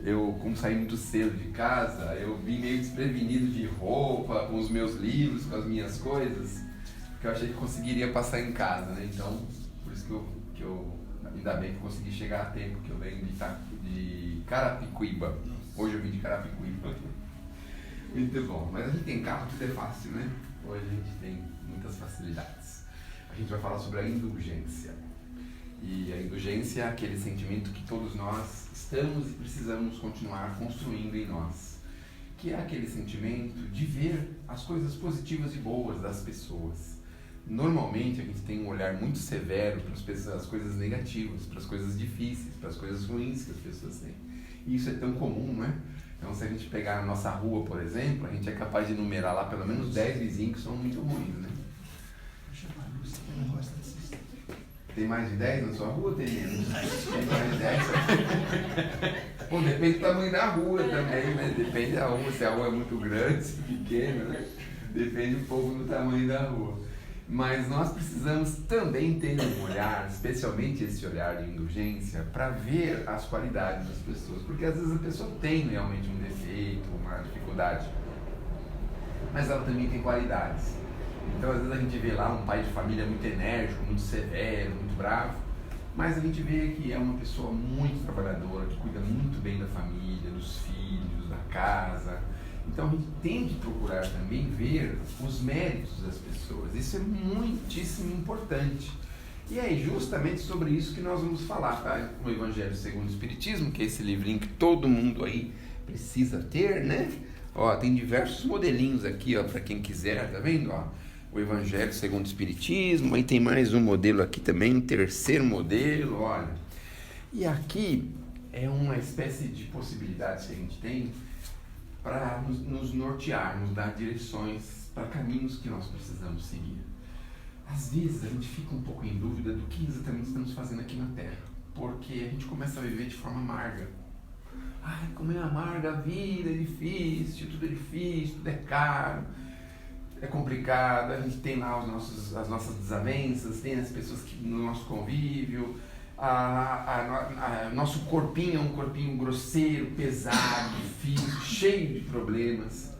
eu, como saí muito cedo de casa, eu vim meio desprevenido de roupa, com os meus livros, com as minhas coisas, porque eu achei que conseguiria passar em casa, né? Então, por isso que eu ainda bem que eu consegui chegar a tempo, que eu venho de Carapicuíba. Hoje eu vim de Carapicuíba. Muito bom. Mas a gente tem carro, tudo é fácil, né? Hoje a gente tem muitas facilidades. A gente vai falar sobre a indulgência. E a indulgência é aquele sentimento que todos nós estamos e precisamos continuar construindo em nós. Que é aquele sentimento de ver as coisas positivas e boas das pessoas. Normalmente a gente tem um olhar muito severo para as coisas negativas, para as coisas difíceis, para as coisas ruins que as pessoas têm. E isso é tão comum, não é? Então, se a gente pegar a nossa rua, por exemplo, a gente é capaz de enumerar lá pelo menos 10 vizinhos que são muito ruins, né? Tem mais de 10 na sua rua ou tem menos? Tem mais de 10? Bom, depende do tamanho da rua também, né? Depende da rua, se a rua é muito grande, se é pequena, né? Depende um pouco do tamanho da rua. Mas nós precisamos também ter um olhar, especialmente esse olhar de indulgência, para ver as qualidades das pessoas. Porque às vezes a pessoa tem realmente um defeito, uma dificuldade, mas ela também tem qualidades. Então às vezes a gente vê lá um pai de família muito enérgico, muito severo, muito bravo, mas a gente vê que é uma pessoa muito trabalhadora, que cuida muito bem da família, dos filhos, da casa. Então a gente tem que procurar também ver os méritos das pessoas. Isso é muitíssimo importante. E é justamente sobre isso que nós vamos falar, tá? No Evangelho segundo o Espiritismo, que é esse livrinho que todo mundo aí precisa ter, né? Ó, tem diversos modelinhos aqui, ó, para quem quiser, tá vendo? Ó, o Evangelho segundo o Espiritismo, aí tem mais um modelo aqui também, um terceiro modelo, olha. E aqui é uma espécie de possibilidades que a gente tem para nos nortear, nos dar direções para caminhos que nós precisamos seguir. Às vezes a gente fica um pouco em dúvida do que exatamente estamos fazendo aqui na Terra, porque a gente começa a viver de forma amarga. Ai, como é amarga a vida, é difícil, tudo é caro, é complicado, a gente tem lá as nossas desavenças, tem as pessoas que no nosso convívio, nosso corpinho é um corpinho grosseiro, pesado, difícil, cheio de problemas.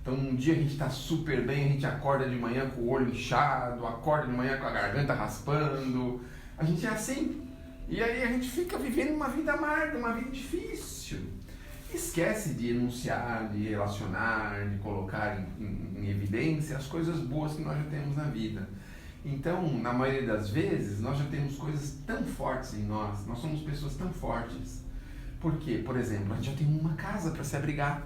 Então um dia a gente está super bem, a gente acorda de manhã com o olho inchado, acorda de manhã com a garganta raspando, a gente é assim. E aí a gente fica vivendo uma vida amarga, uma vida difícil. Esquece de enunciar, de relacionar, de colocar em evidência as coisas boas que nós já temos na vida. Então, na maioria das vezes, nós já temos coisas tão fortes em nós somos pessoas tão fortes. Por quê? Por exemplo, a gente já tem uma casa para se abrigar.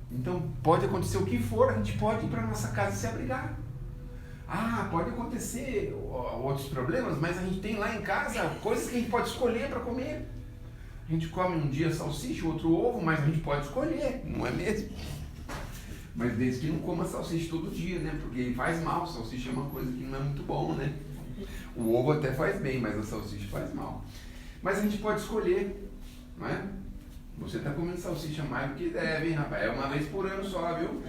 Então, pode acontecer o que for, a gente pode ir para a nossa casa e se abrigar. Ah, pode acontecer outros problemas, mas a gente tem lá em casa coisas que a gente pode escolher para comer. A gente come um dia salsicha, outro ovo, mas a gente pode escolher, não é mesmo? Mas desde que não coma salsicha todo dia, né? Porque faz mal, salsicha é uma coisa que não é muito bom, né? O ovo até faz bem, mas a salsicha faz mal. Mas a gente pode escolher, não é? Você está comendo salsicha mais do que deve, hein, rapaz? É uma vez por ano só, viu?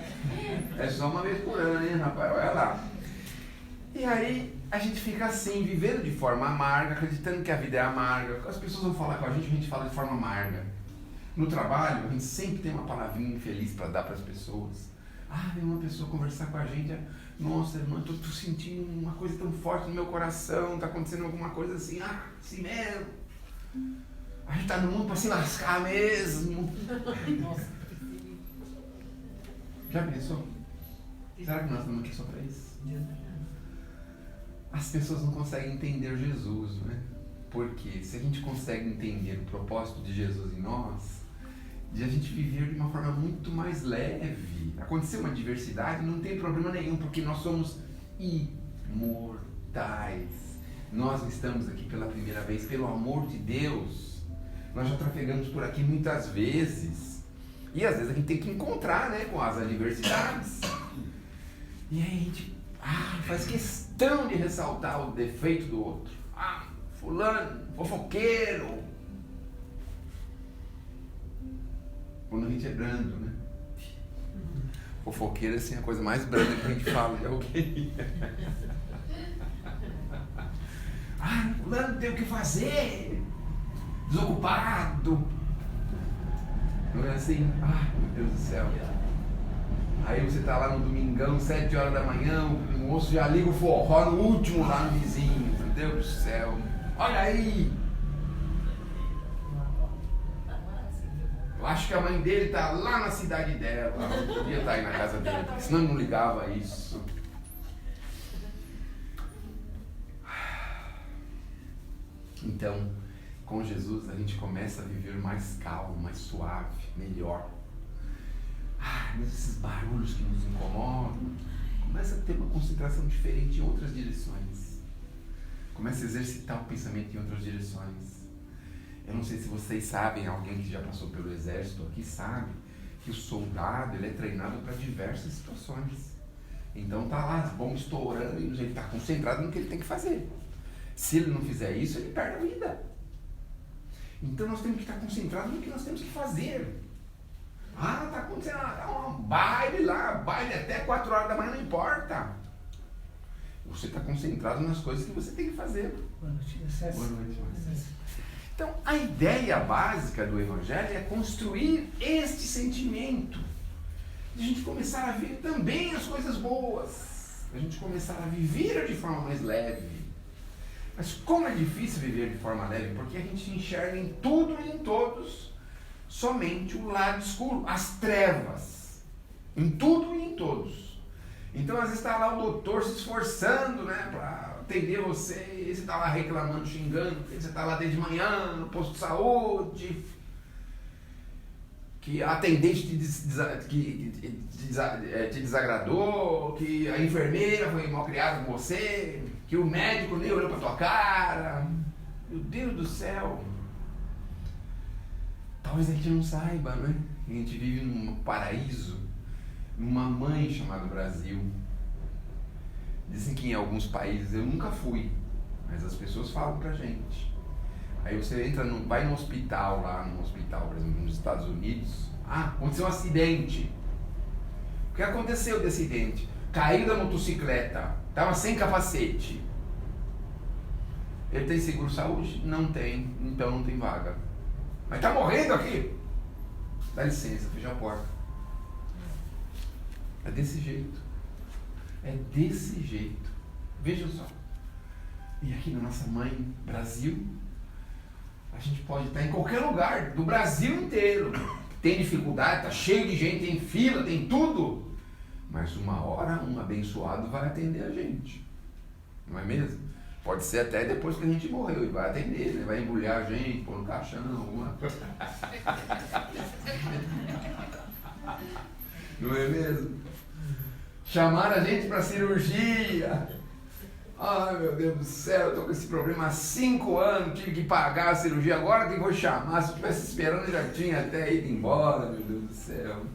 É só uma vez por ano, hein, rapaz? Olha lá. E aí a gente fica assim, vivendo de forma amarga, acreditando que a vida é amarga. As pessoas vão falar com a gente fala de forma amarga. No trabalho, a gente sempre tem uma palavrinha infeliz para dar para as pessoas. Ah, vem uma pessoa conversar com a gente, nossa, irmã, tô sentindo uma coisa tão forte no meu coração, tá acontecendo alguma coisa assim, assim mesmo. A gente tá no mundo para se lascar mesmo. Já pensou? Será que nós estamos aqui só para isso? As pessoas não conseguem entender Jesus, né? Porque se a gente consegue entender o propósito de Jesus em nós, de a gente viver de uma forma muito mais leve. Acontecer uma adversidade não tem problema nenhum, porque nós somos imortais. Nós estamos aqui pela primeira vez, pelo amor de Deus. Nós já trafegamos por aqui muitas vezes. E às vezes a gente tem que encontrar, né, com as adversidades. E aí a gente faz questão de ressaltar o defeito do outro. Fulano, fofoqueiro. Quando a gente é brando, né? Fofoqueiro assim, é a coisa mais branda que a gente fala de alguém. Fulano tem o que fazer. Desocupado. Não é assim? Ai, meu Deus do céu. Aí você tá lá no domingão, 7 horas da manhã, o moço já liga o forró no último lá no vizinho. Meu Deus do céu. Olha aí. Eu acho que a mãe dele tá lá na cidade dela. Ela não podia estar aí na casa dele, porque senão ele não ligava isso. Então, com Jesus a gente começa a viver mais calmo, mais suave, melhor. Mas esses barulhos que nos incomodam, começa a ter uma concentração diferente em outras direções. Começa a exercitar o pensamento em outras direções. Eu não sei se vocês sabem, alguém que já passou pelo exército aqui sabe, que o soldado ele é treinado para diversas situações. Então tá lá, as bombas estourando e ele está concentrado no que ele tem que fazer. Se ele não fizer isso, ele perde a vida. Então nós temos que estar concentrados no que nós temos que fazer. Tá acontecendo um baile lá, baile até 4 horas da manhã, não importa. Você está concentrado nas coisas que você tem que fazer. Boa noite, Boa noite, Então, a ideia básica do Evangelho é construir este sentimento. De a gente começar a ver também as coisas boas. A gente começar a viver de forma mais leve. Mas como é difícil viver de forma leve? Porque a gente enxerga em tudo e em todos somente o lado escuro, as trevas. Em tudo e em todos. Então, às vezes está lá o doutor se esforçando, né, para atender você, e você está lá reclamando, xingando, porque você está lá desde manhã no posto de saúde, que a atendente te desagradou, que a enfermeira foi mal criada com você, que o médico nem olhou para tua cara. Meu Deus do céu! Talvez a gente não saiba, né? A gente vive num paraíso, numa mãe chamada Brasil. Dizem que em alguns países, eu nunca fui, mas as pessoas falam pra gente. Aí você entra, vai no hospital lá, por exemplo, nos Estados Unidos. Aconteceu um acidente. O que aconteceu desse acidente? Caiu da motocicleta, estava sem capacete. Ele tem seguro-saúde? Não tem, então não tem vaga. Mas está morrendo aqui. Dá licença, fecha a porta. É desse jeito. É desse jeito. Vejam só. E aqui na nossa mãe, Brasil, a gente pode estar em qualquer lugar do Brasil inteiro. Tem dificuldade, está cheio de gente, tem fila, tem tudo. Mas uma hora um abençoado vai atender a gente. Não é mesmo? Pode ser até depois que a gente morreu e vai atender, né? Vai embrulhar a gente, pôr no caixão, alguma coisa. Não é mesmo? Chamar a gente para cirurgia. Ai, meu Deus do céu, eu estou com esse problema há 5 anos, tive que pagar a cirurgia, agora que vou chamar. Se eu estivesse esperando, eu já tinha até ido embora, meu Deus do céu.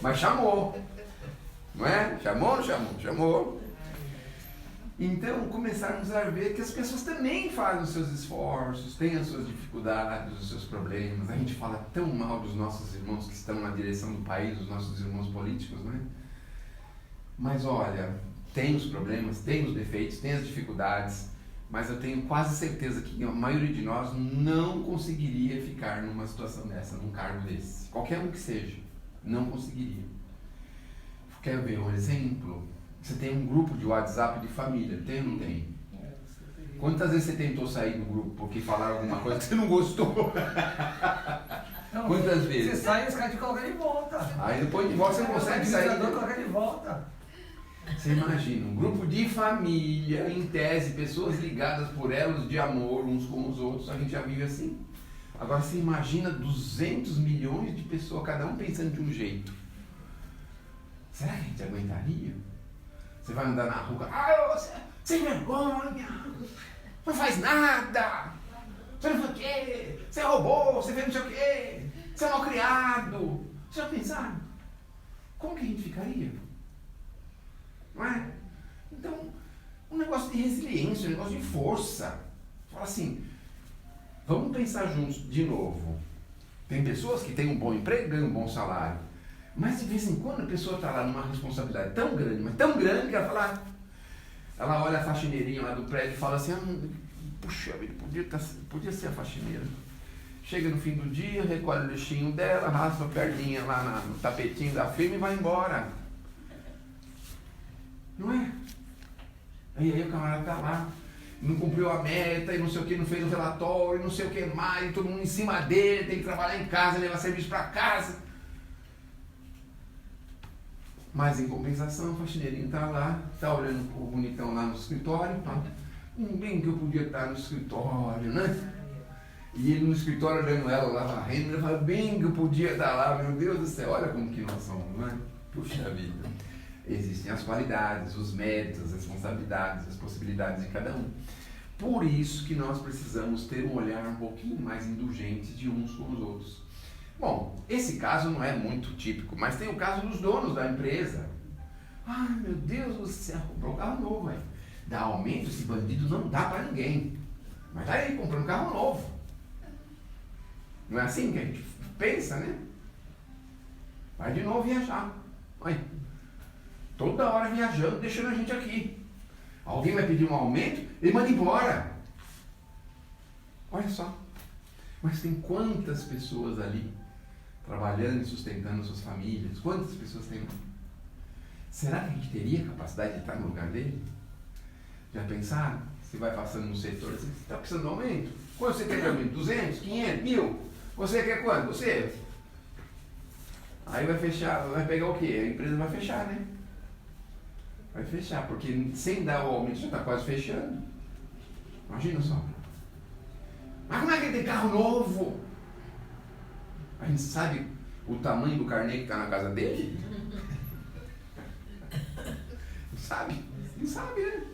Mas chamou. Não é? Chamou ou não chamou? Chamou. Então, começarmos a ver que as pessoas também fazem os seus esforços, têm as suas dificuldades, os seus problemas. A gente fala tão mal dos nossos irmãos que estão na direção do país, os nossos irmãos políticos, não é? Mas olha, tem os problemas, tem os defeitos, tem as dificuldades, mas eu tenho quase certeza que a maioria de nós não conseguiria ficar numa situação dessa, num cargo desse. Qualquer um que seja, não conseguiria. Quer ver um exemplo? Você tem um grupo de WhatsApp de família, tem ou não tem? Quantas vezes você tentou sair do grupo porque falaram alguma coisa que você não gostou? Não, quantas vezes? Você sai e os caras te colocam de volta. Aí depois de volta você não consegue sair. Coloca de volta. Você imagina, um grupo de família, em tese, pessoas ligadas por elos de amor uns com os outros, a gente já vive assim. Agora você imagina 200 milhões de pessoas, cada um pensando de um jeito. Será que a gente aguentaria? Você vai andar na rua, você sem vergonha, não faz nada, você não foi o quê, você roubou, você fez não sei o quê, você é mal criado. Você já pensaram? Como que a gente ficaria? Não é? Então, um negócio de resiliência, um negócio de força. Fala assim, vamos pensar juntos de novo. Tem pessoas que têm um bom emprego, ganham um bom salário. Mas de vez em quando a pessoa está lá numa responsabilidade tão grande, mas tão grande que ela fala, ela olha a faxineirinha lá do prédio e fala assim, puxa vida, podia ser a faxineira. chega no fim do dia, recolhe o lixinho dela, raspa a perninha lá no tapetinho da firma e vai embora. Não é? Aí o camarada tá lá, não cumpriu a meta, e não sei o que, não fez o relatório, não sei o que mais, e todo mundo em cima dele, tem que trabalhar em casa, levar serviço para casa. Mas em compensação, o faxineirinho tá lá, tá olhando pro bonitão lá no escritório, tá? Bem que eu podia estar no escritório, né? E ele no escritório olhando ela lá varrendo, ele fala, bem que eu podia estar lá, meu Deus do céu, olha como que nós somos, não é? Puxa vida. Existem as qualidades, os méritos, as responsabilidades, as possibilidades de cada um. Por isso que nós precisamos ter um olhar um pouquinho mais indulgente de uns com os outros. Bom, esse caso não é muito típico, mas tem o caso dos donos da empresa. Ai, meu Deus do céu, comprou um carro novo, velho. Dá aumento, esse bandido não dá pra ninguém. Mas tá aí, comprando um carro novo. Não é assim que a gente pensa, né? Vai de novo viajar. Olha, toda hora viajando, deixando a gente aqui. Alguém vai pedir um aumento, ele manda embora. Olha só. Mas tem quantas pessoas ali trabalhando e sustentando suas famílias? Quantas pessoas tem lá? Será que a gente teria capacidade de estar no lugar dele? Já pensaram? Você vai passando no setor, você está precisando de aumento? Quanto você quer de aumento? 200, 500, 1000? Você quer quanto? Você? Aí vai fechar, vai pegar o quê? A empresa vai fechar, né? Vai fechar, porque sem dar o aumento já está quase fechando. Imagina só. Mas como é que ele tem carro novo? A gente sabe o tamanho do carnê que está na casa dele? Não sabe? Não sabe, né?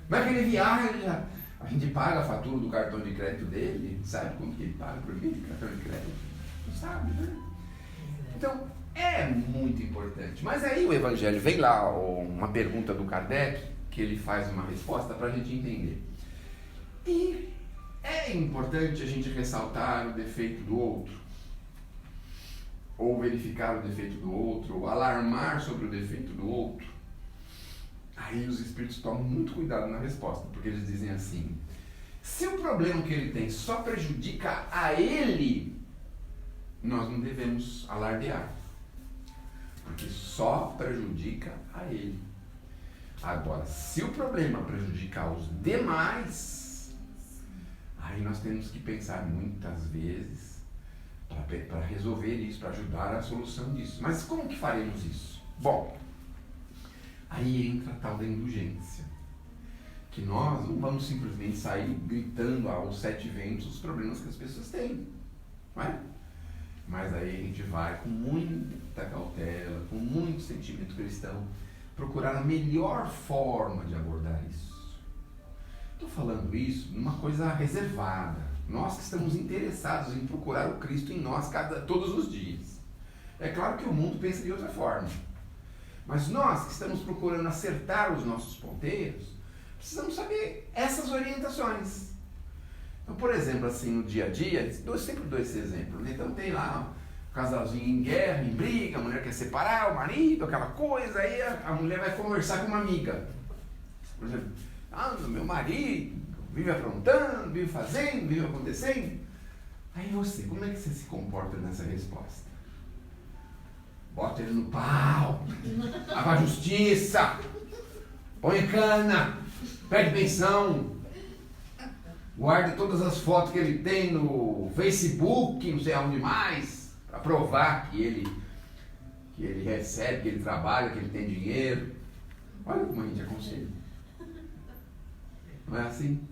Como é que ele viaja? A gente paga a fatura do cartão de crédito dele? Sabe como que ele paga por mim? Cartão de crédito? Não sabe, né? Então, é muito importante. Mas aí o Evangelho vem lá, uma pergunta do Kardec, que ele faz uma resposta para a gente entender. E é importante a gente ressaltar o defeito do outro, ou verificar o defeito do outro, ou alarmar sobre o defeito do outro. Aí os espíritos tomam muito cuidado na resposta, porque eles dizem assim: se o problema que ele tem só prejudica a ele, nós não devemos alardear, porque só prejudica a ele. Agora, se o problema prejudica os demais, aí nós temos que pensar muitas vezes para resolver isso, para ajudar a solução disso. Mas como que faremos isso? Bom, aí entra a tal da indulgência, que nós não vamos simplesmente sair gritando aos 7 ventos os problemas que as pessoas têm, não é? Mas aí a gente vai com muita cautela, com muito sentimento cristão, procurar a melhor forma de abordar isso. Estou falando isso numa coisa reservada. Nós que estamos interessados em procurar o Cristo em nós todos os dias. É claro que o mundo pensa de outra forma. Mas nós que estamos procurando acertar os nossos ponteiros, precisamos saber essas orientações. Então, por exemplo, assim, no dia a dia, eu sempre dou esse exemplo, né? Então tem lá um casalzinho em guerra, em briga, a mulher quer separar o marido, aquela coisa, aí a mulher vai conversar com uma amiga. Por exemplo, meu marido vive aprontando, vive fazendo, vive acontecendo. Aí você, como é que você se comporta nessa resposta? Bota ele no pau, vai pra justiça, põe cana, pede pensão, guarda todas as fotos que ele tem no Facebook, não sei aonde mais, para provar que ele recebe, que ele trabalha, que ele tem dinheiro. Olha como a gente aconselha. Não é assim?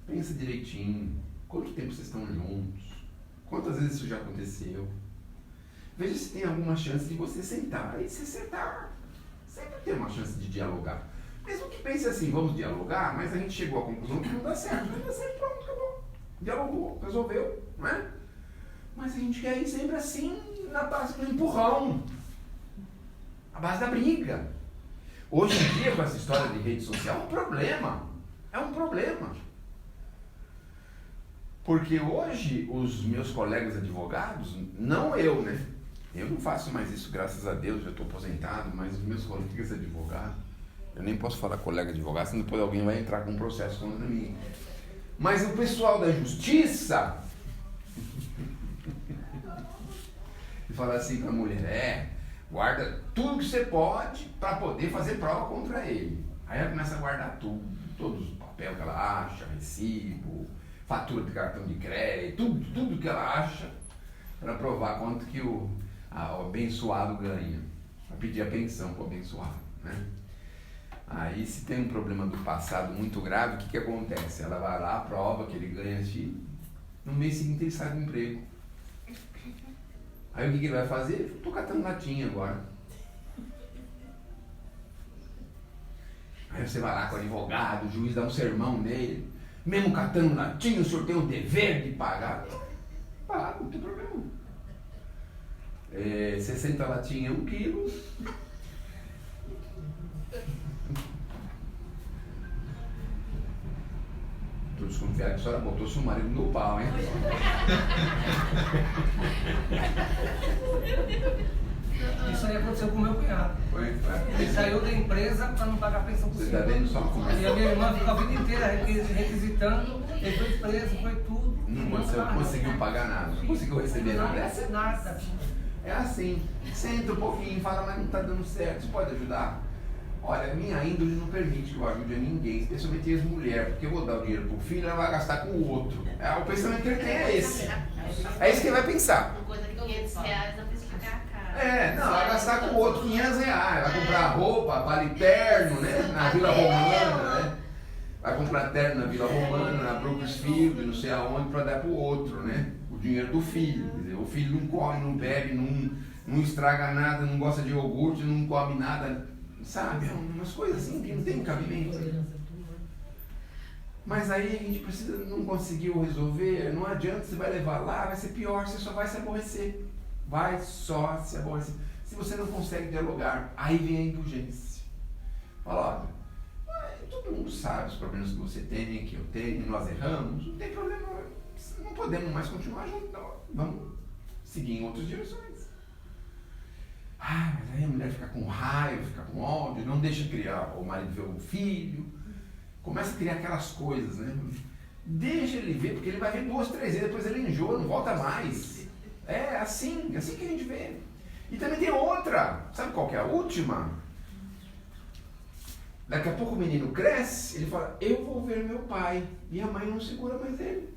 Pensa direitinho. Quanto tempo vocês estão juntos? Quantas vezes isso já aconteceu? Veja se tem alguma chance de você sentar e se acertar. Sempre tem uma chance de dialogar. Mesmo que pense assim, vamos dialogar, mas a gente chegou à conclusão que não dá certo. Não dá certo, pronto, acabou. Dialogou, resolveu, não é? Mas a gente quer ir sempre assim, na base do empurrão. A base da briga. Hoje em dia, com essa história de rede social, é um problema. É um problema. Porque hoje, os meus colegas advogados, não eu, né? Eu não faço mais isso, graças a Deus, já estou aposentado, mas os meus colegas advogados, eu nem posso falar colega advogado, senão depois alguém vai entrar com um processo contra mim. Mas o pessoal da justiça fala assim para a mulher, guarda tudo que você pode para poder fazer prova contra ele. Aí ela começa a guardar tudo, todos os papéis que ela acha, recibo, fatura de cartão de crédito, tudo que ela acha, para provar quanto que o abençoado ganha, para pedir a pensão para o abençoado, né? Aí se tem um problema do passado muito grave, o que acontece? Ela vai lá, prova que ele ganha X, no mês seguinte ele sai do emprego. Aí o que ele vai fazer? Estou catando latinha agora. Aí você vai lá com o advogado, o juiz dá um sermão nele. Mesmo catando latinha, o senhor tem o dever de pagar. Paga, não tem problema. 60 latinhas, 1 quilo. Estou desconfiado que a senhora botou seu marido no pau, hein? Isso aí aconteceu com o meu cunhado. Ele saiu da empresa para não pagar a pensão por Você está vendo só como E a minha irmã ficou a vida inteira requisitando, ele foi preso, foi tudo. Não conseguiu pagar nada, não conseguiu receber nada. Nada. É assim, senta um pouquinho, fala, mas não está dando certo, você pode ajudar? Olha, a minha índole não permite que eu ajude a ninguém, especialmente as mulheres, porque eu vou dar o dinheiro pro filho e ela vai gastar com o outro. O pensamento que ele tem é esse. É isso que ele vai pensar. Coisa de R$500 a pessoa ficar cara. Não, vai gastar com o outro R$500, vai comprar roupa, vale terno, né? Na Vila Romana, né? Vai comprar terno na Vila Romana, na Brooksfield, não sei aonde, para dar pro outro, né? O dinheiro do filho. Quer dizer, o filho não come, não bebe, não estraga nada, não gosta de iogurte, não come nada. Sabe, umas coisas assim que não tem cabimento. Mas aí a gente precisa, não conseguiu resolver, não adianta, você vai levar lá, vai ser pior, você só vai se aborrecer. Vai só se aborrecer. Se você não consegue dialogar, aí vem a indulgência. Fala, olha, todo mundo sabe os problemas que você tem, que eu tenho, nós erramos, não tem problema, não podemos mais continuar juntos, não. Vamos seguir em outras direções. Mas aí a mulher fica com raiva, fica com ódio, não deixa criar, o marido ver o filho, começa a criar aquelas coisas, né? Deixa ele ver, porque ele vai ver 2, 3 vezes, depois ele enjoa, não volta mais. É assim que a gente vê. E também tem outra, sabe qual que é a última? Daqui a pouco o menino cresce, ele fala, eu vou ver meu pai, e a mãe não segura mais ele.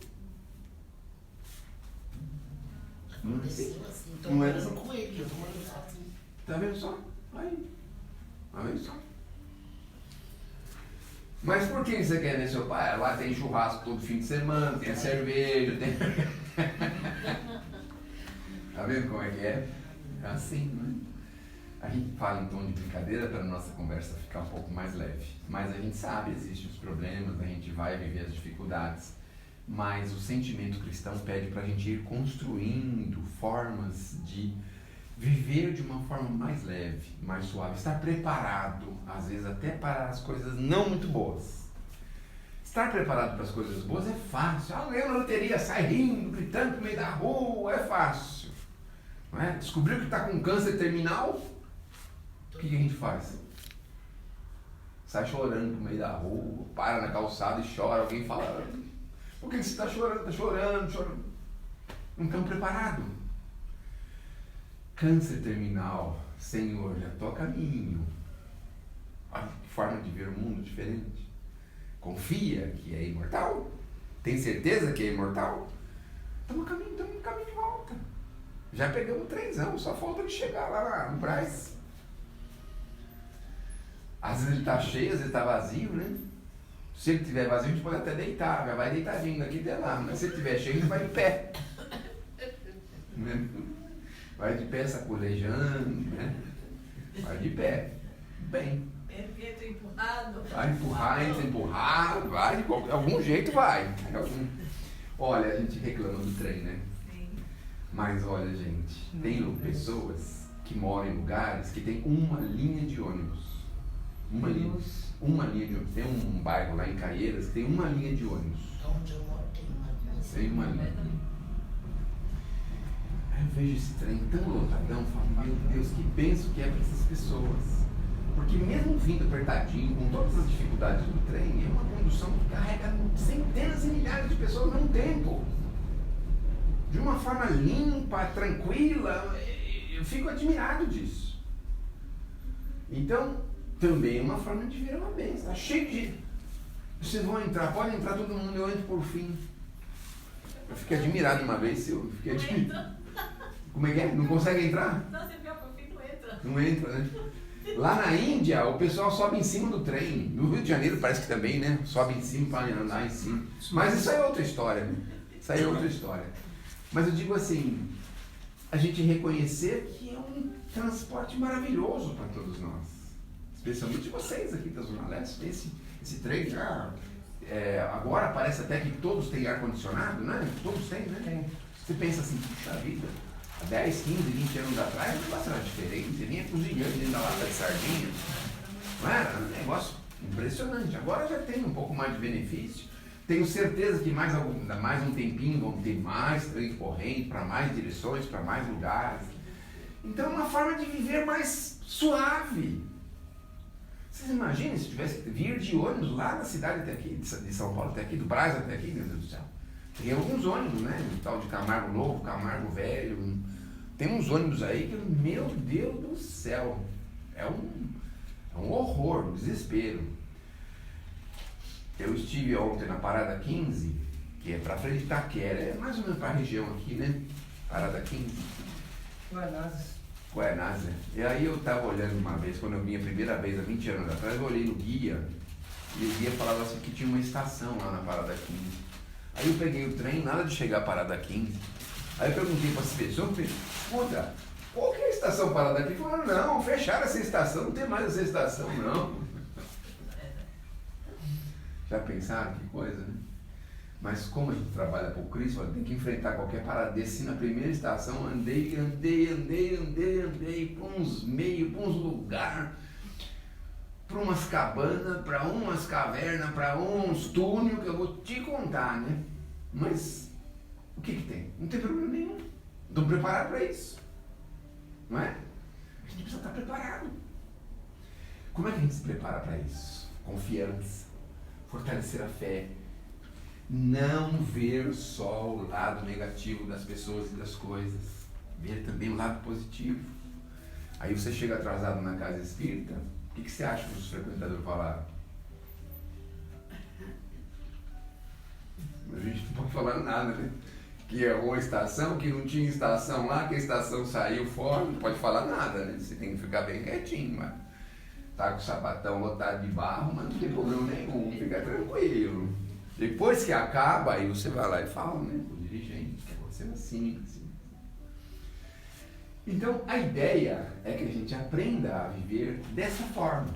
Aconteceu assim, tô Não é? morando com ele, eu tô morando sozinho. Tá vendo só? Aí. Tá vendo só? Mas por que você quer ver seu pai? Lá tem churrasco todo fim de semana, tem a cerveja, tem... Tá vendo como é que é? É assim, né? A gente fala em tom de brincadeira para a nossa conversa ficar um pouco mais leve. Mas a gente sabe, existem os problemas, a gente vai viver as dificuldades. Mas o sentimento cristão pede para a gente ir construindo formas de viver de uma forma mais leve, mais suave, estar preparado, às vezes até para as coisas não muito boas. Estar preparado para as coisas boas é fácil. Ganhou na loteria, sai rindo, gritando no meio da rua, é fácil. Não é? Descobriu que está com câncer terminal, o que a gente faz? Sai chorando no meio da rua, para na calçada e chora, alguém fala, por que você está chorando? Está chorando. Não estamos preparados. Câncer terminal, Senhor, já estou a caminho. Olha que forma de ver o mundo diferente. Confia que é imortal? Tem certeza que é imortal? Estamos no caminho de volta. Já pegamos o trenzão, só falta de chegar lá no Brás. Às vezes ele está cheio, às vezes está vazio, né? Se ele estiver vazio, a gente pode até deitar, já vai deitadinho daqui até lá. Mas se ele estiver cheio, a gente vai de pé. Vai de pé sacolejando, né? Vai de pé. Bem. Entra empurrado. Vai empurrar, entra empurrado, vai, de algum jeito vai. Olha, a gente reclama do trem, né? Sim. Mas olha, gente, tem pessoas que moram em lugares que tem uma linha de ônibus. Uma linha de ônibus. Tem um bairro lá em Caieiras que tem uma linha de ônibus. Onde eu moro tem uma linha. Tem uma linha. Aí eu vejo esse trem tão lotadão, falo, meu Deus, que benção que é para essas pessoas. Porque mesmo vindo apertadinho, com todas as dificuldades do trem, é uma condução que carrega centenas e milhares de pessoas ao mesmo tempo. De uma forma limpa, tranquila, eu fico admirado disso. Então, também é uma forma de viver uma bênção. Está cheio de... Vocês vão entrar, pode entrar todo mundo, eu entro por fim. Eu fiquei admirado uma vez, eu fiquei admirado. Como é que é? Não consegue entrar? Não, você viu, por fim não entra. Não entra, né? Lá na Índia, o pessoal sobe em cima do trem. No Rio de Janeiro parece que também, né? Sobe em cima para andar em cima. Mas isso é outra história, né? Isso aí é outra história. Mas eu digo assim, a gente reconhecer que é um transporte maravilhoso para todos nós. Especialmente vocês aqui da Zona Leste. Esse trem já... agora parece até que todos têm ar-condicionado, né? Todos têm, né? Tem. Você pensa assim, puxa vida, há 10, 15, 20 anos atrás o negócio era diferente, você vinha cozinhando dentro da lata de sardinha. Não era? Um negócio impressionante. Agora já tem um pouco mais de benefício. Tenho certeza que mais um tempinho vão ter mais trem corrente para mais direções, para mais lugares. Então é uma forma de viver mais suave. Vocês imaginem se tivesse que vir de ônibus lá na cidade até aqui, de São Paulo até aqui, do Brás até aqui, meu Deus do céu. Tem alguns ônibus, né? O tal de Camargo Novo, Camargo Velho. Tem uns ônibus aí que, meu Deus do céu, é um horror, um desespero. Eu estive ontem na Parada 15, que é para frente de Itaquera, é mais ou menos para a região aqui, né? Parada 15. Guaianazes. E aí eu estava olhando uma vez, quando eu vim a primeira vez, há 20 anos atrás, eu olhei no guia, e o guia falava assim que tinha uma estação lá na Parada 15. Aí eu peguei o trem, nada de chegar à Parada 15. Aí eu perguntei para as pessoas, escuta, qual que é a estação Parada 15? Ele falou, não, fecharam essa estação, não tem mais essa estação, não. Já pensaram que coisa, né? Mas como a gente trabalha por Cristo, tem que enfrentar qualquer parada. Desci na primeira estação, andei para uns meios, para uns lugares, para umas cabanas, para umas cavernas, para uns túneis, que eu vou te contar, né? Mas o que tem? Não tem problema nenhum. Estou preparado para isso. Não é? A gente precisa estar preparado. Como é que a gente se prepara para isso? Confiança. Fortalecer a fé, não ver só o lado negativo das pessoas e das coisas, ver também o lado positivo. Aí você chega atrasado na casa espírita, o que você acha que os frequentadores falaram? A gente não pode falar nada, né? Que é uma estação, que não tinha estação lá, que a estação saiu fora, não pode falar nada, né? Você tem que ficar bem quietinho, mas... Tá com o sapatão lotado de barro, mas não tem problema nenhum, fica tranquilo. Depois que acaba, aí você vai lá e fala, né, com o dirigente, que aconteceu assim. Então, a ideia é que a gente aprenda a viver dessa forma.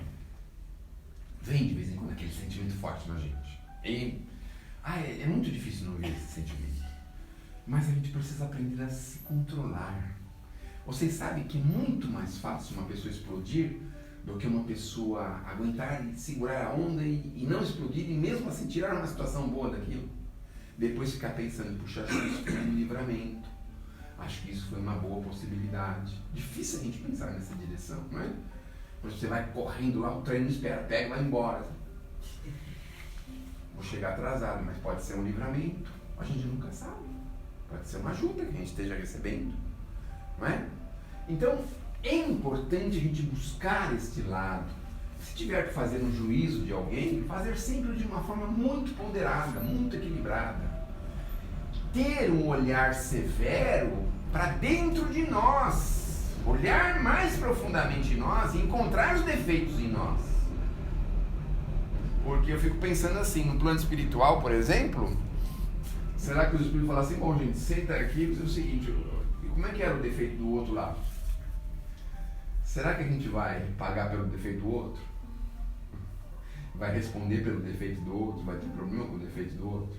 Vem de vez em quando aquele sentimento forte na gente. É muito difícil não ver esse sentimento. Mas a gente precisa aprender a se controlar. Vocês sabem que é muito mais fácil uma pessoa explodir do que uma pessoa aguentar e segurar a onda e não explodir e mesmo assim tirar uma situação boa daquilo. Depois ficar pensando, puxa, acho que isso foi um livramento, acho que isso foi uma boa possibilidade. Difícil a gente pensar nessa direção, não é? Quando você vai correndo lá, o trem não espera, pega e vai embora. Vou chegar atrasado, mas pode ser um livramento, a gente nunca sabe. Pode ser uma ajuda que a gente esteja recebendo, não é? Então, é importante a gente buscar este lado. Se tiver que fazer um juízo de alguém, fazer sempre de uma forma muito ponderada, muito equilibrada. Ter um olhar severo para dentro de nós. Olhar mais profundamente em nós e encontrar os defeitos em nós. Porque eu fico pensando assim, no plano espiritual, por exemplo, será que o Espírito fala assim, bom gente, senta aqui e diz o seguinte, como é que era o defeito do outro lado? Será que a gente vai pagar pelo defeito do outro? Vai responder pelo defeito do outro? Vai ter problema com o defeito do outro?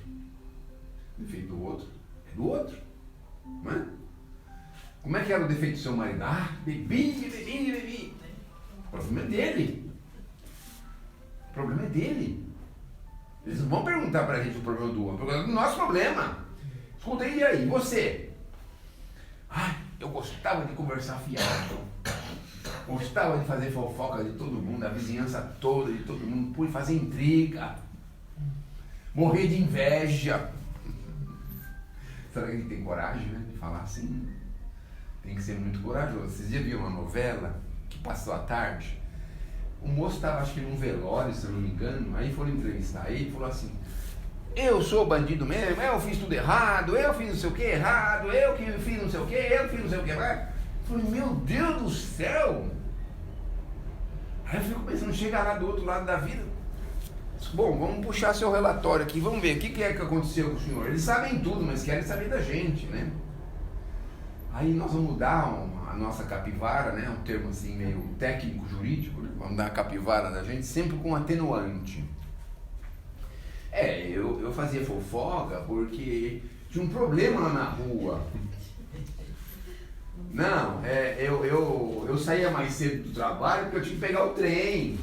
O defeito do outro é do outro, não é? Como é que era o defeito do seu marido? Ah, bebi. O problema é dele. O problema é dele. Eles não vão perguntar pra gente o problema do outro. O problema é do nosso problema. Escuta, e aí, você? Ai, eu gostava de conversar fiado. Gostava de fazer fofoca de todo mundo, da vizinhança toda, de todo mundo. Pude fazer intriga. Morrer de inveja. Será que a gente tem coragem, né, de falar assim? Tem que ser muito corajoso. Vocês já viram uma novela que passou à tarde? O moço estava, acho que num velório, se eu não me engano. Aí foram entrevistar ele e falou assim: eu sou bandido mesmo, eu fiz tudo errado, eu fiz não sei o que errado, eu que fiz não sei o que, eu fiz não sei o que. Eu falei, meu Deus do céu! Aí eu fico pensando, chega lá do outro lado da vida. Bom, vamos puxar seu relatório aqui, vamos ver o que é que aconteceu com o senhor. Eles sabem tudo, mas querem saber da gente, né? Aí nós vamos dar a nossa capivara, né? Um termo assim meio técnico, jurídico, né? Vamos dar a capivara da gente sempre com atenuante. Eu fazia fofoca porque tinha um problema lá na rua. Não, eu saía mais cedo do trabalho porque eu tinha que pegar o trem.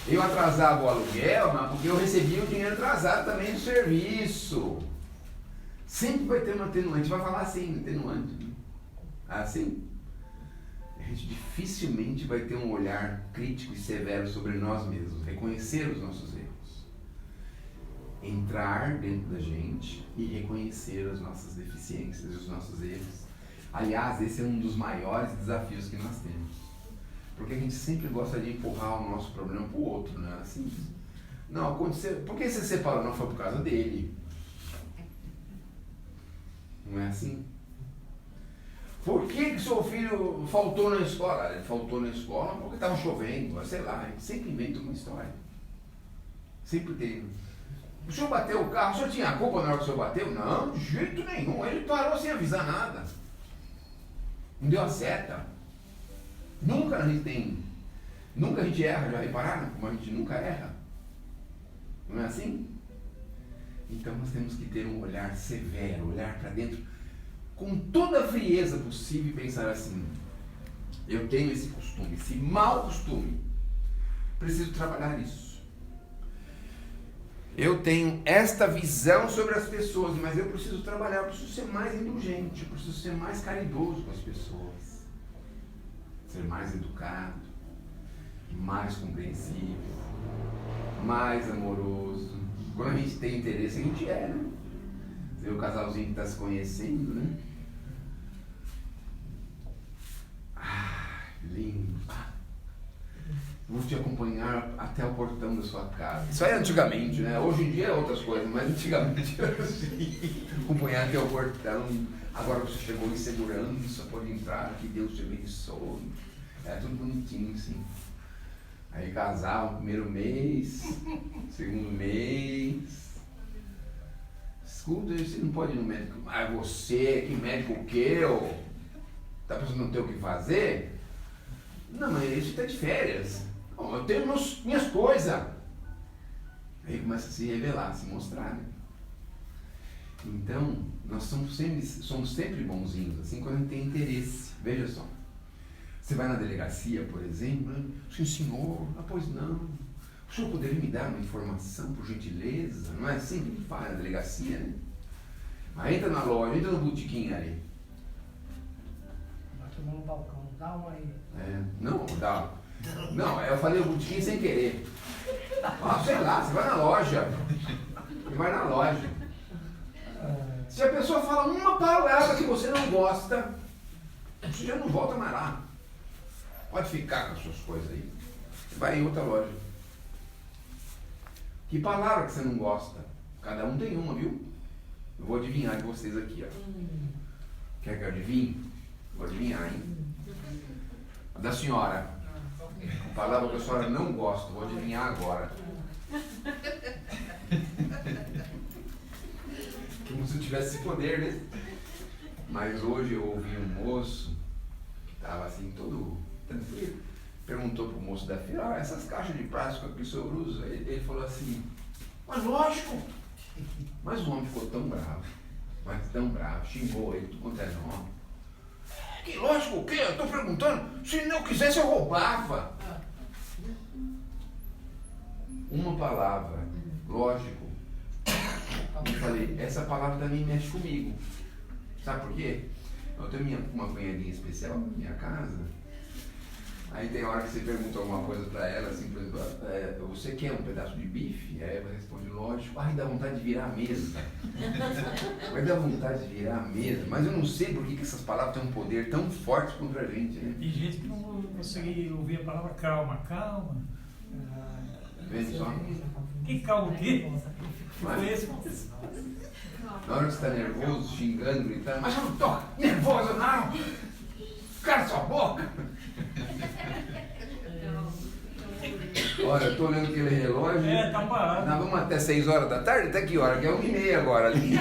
Eu atrasava o aluguel, mas porque eu recebia o dinheiro atrasado também do serviço. Sempre vai ter um atenuante, vai falar assim, atenuante. Assim? A gente dificilmente vai ter um olhar crítico e severo sobre nós mesmos, reconhecer os nossos erros. Entrar dentro da gente e reconhecer as nossas deficiências e os nossos erros. Aliás, esse é um dos maiores desafios que nós temos. Porque a gente sempre gosta de empurrar o nosso problema para o outro, né? Assim, não, aconteceu. Por que você separou? Não, foi por causa dele. Não é assim? Por que seu filho faltou na escola? Ele faltou na escola porque estava chovendo, sei lá, a gente sempre inventa uma história. Sempre tem. O senhor bateu o carro, o senhor tinha culpa na hora que o senhor bateu? Não, de jeito nenhum. Ele parou sem avisar nada. Não deu a seta. Nunca a gente erra, já repararam? Como a gente nunca erra. Não é assim? Então nós temos que ter um olhar severo, olhar para dentro com toda a frieza possível e pensar assim: eu tenho esse costume, esse mau costume, preciso trabalhar isso. Eu tenho esta visão sobre as pessoas, mas eu preciso trabalhar, eu preciso ser mais indulgente, eu preciso ser mais caridoso com as pessoas, ser mais educado, mais compreensível, mais amoroso. Quando a gente tem interesse, a gente é, né? Você vê o casalzinho que está se conhecendo, né? Ah, lindo. Vou te acompanhar até o portão da sua casa. Isso aí é antigamente, né? Hoje em dia é outras coisas, mas antigamente era assim. Acompanhar até o portão. Agora você chegou em segurança, pode entrar, que Deus te abençoe. É tudo bonitinho, assim. Aí casar o primeiro mês, segundo mês. Escuta, você não pode ir no médico. Ah, você, que médico o quê? Tá pensando não ter o que fazer? Não, mas isso tá de férias. Bom, eu tenho minhas coisas. Aí começa a se revelar, a se mostrar, né? Então, nós somos sempre bonzinhos, assim, quando a gente tem interesse. Veja só. Você vai na delegacia, por exemplo, sim, senhor, pois não. O senhor poderia me dar uma informação, por gentileza? Não é assim que faz na delegacia, né? Mas entra na loja, entra no botequim ali. Bate a mão no balcão, dá uma aí. Não, dá. Não, eu falei o botequim sem querer. Ah, sei lá, você vai na loja. Você vai na loja. Se a pessoa fala uma palavra que você não gosta, você já não volta mais lá. Pode ficar com as suas coisas aí. Você vai em outra loja. Que palavra que você não gosta? Cada um tem uma, viu? Eu vou adivinhar de vocês aqui, ó. Quer que eu adivinhe? Vou adivinhar, hein? A da senhora. A palavra que a senhora não gosta. Vou adivinhar agora. Como se eu tivesse esse poder, né? Mas hoje eu ouvi um moço que estava assim, todo tranquilo. Perguntou pro moço da fila: essas caixas de plástico que o senhor usa? Ele falou assim: mas lógico! Mas o homem ficou tão bravo, xingou ele, tudo quanto é nome. Que lógico o quê? Eu estou perguntando, se não quisesse eu roubava. Uma palavra, lógico. Eu falei, essa palavra também mexe comigo. Sabe por quê? Eu tenho uma cunhadinha especial na minha casa. Aí tem hora que você pergunta alguma coisa pra ela, assim, por exemplo, você quer um pedaço de bife? Aí ela responde, lógico. Ai, dá vontade de virar a mesa. Vai dar vontade de virar a mesa. Mas eu não sei por que essas palavras têm um poder tão forte contra a gente, né? Tem gente que não consegue ouvir a palavra calma. Calma. Vende só. Que calma o quê? Mas, na hora que você está nervoso, xingando, gritando, mas eu não tô nervoso não! Cala sua boca! Olha, eu tô olhando aquele relógio. Tá parado. Nós vamos até 6 horas da tarde? Até que hora? Que é 1h30 agora ali.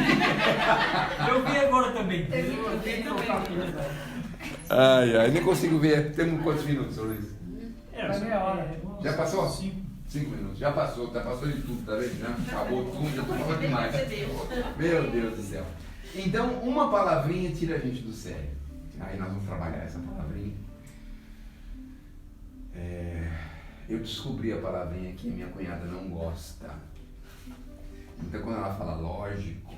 Eu vi agora também. Ai, nem consigo ver. Temos quantos minutos, Luiz? Vai meia hora. Já passou? 5. 5 minutos. Já passou de tudo, tá vendo? Já acabou tudo, já tô falando demais. Meu Deus do céu. Então, uma palavrinha tira a gente do sério. Aí nós vamos trabalhar essa palavrinha. Eu descobri a palavrinha que minha cunhada não gosta. Então quando ela fala lógico,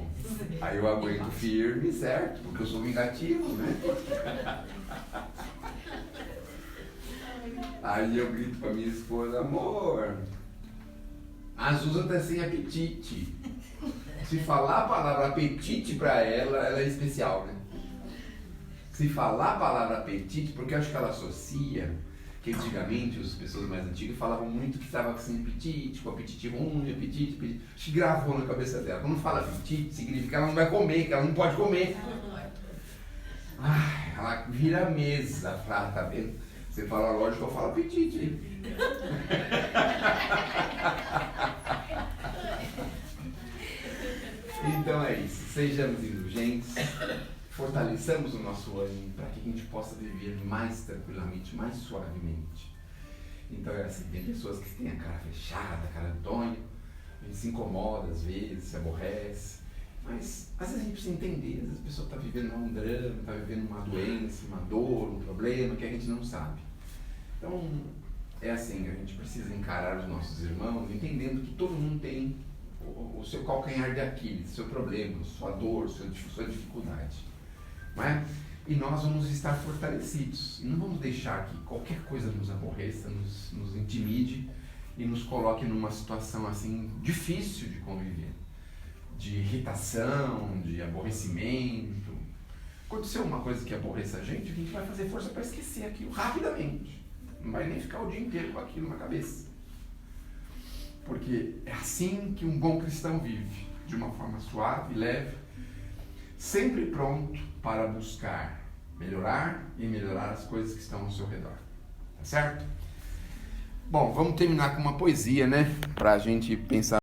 aí eu aguento firme, certo? Porque eu sou vingativo, né? Aí eu grito pra minha esposa, amor, a Susan tá sem apetite. Se falar a palavra apetite pra ela é especial, né? Se falar a palavra apetite, porque eu acho que ela associa que antigamente as pessoas mais antigas falavam muito que estava sem apetite, com apetite ruim, apetite. Acho que gravou na cabeça dela. Quando fala apetite, significa que ela não vai comer, que ela não pode comer. Ai, ela vira a mesa, fala, tá vendo? Você fala lógico, eu falo apetite. Então é isso, sejamos indulgentes, fortaleçamos o nosso ânimo para que a gente possa viver mais tranquilamente, mais suavemente. Então é assim, tem pessoas que têm a cara fechada, a cara tonha, a gente se incomoda às vezes, se aborrece, mas às vezes a gente precisa entender, às vezes a pessoa está vivendo um drama, está vivendo uma doença, uma dor, um problema que a gente não sabe. Então é assim, a gente precisa encarar os nossos irmãos entendendo que todo mundo tem o seu calcanhar de Aquiles, seu problema, sua dor, sua dificuldade. Não é? E nós vamos estar fortalecidos. E não vamos deixar que qualquer coisa nos aborreça, nos intimide e nos coloque numa situação assim difícil de conviver. De irritação, de aborrecimento. Aconteceu uma coisa que aborreça a gente vai fazer força para esquecer aquilo rapidamente. Não vai nem ficar o dia inteiro com aquilo na cabeça. Porque é assim que um bom cristão vive, de uma forma suave, leve, sempre pronto para buscar melhorar e melhorar as coisas que estão ao seu redor. Tá certo? Bom, vamos terminar com uma poesia, né? Para a gente pensar.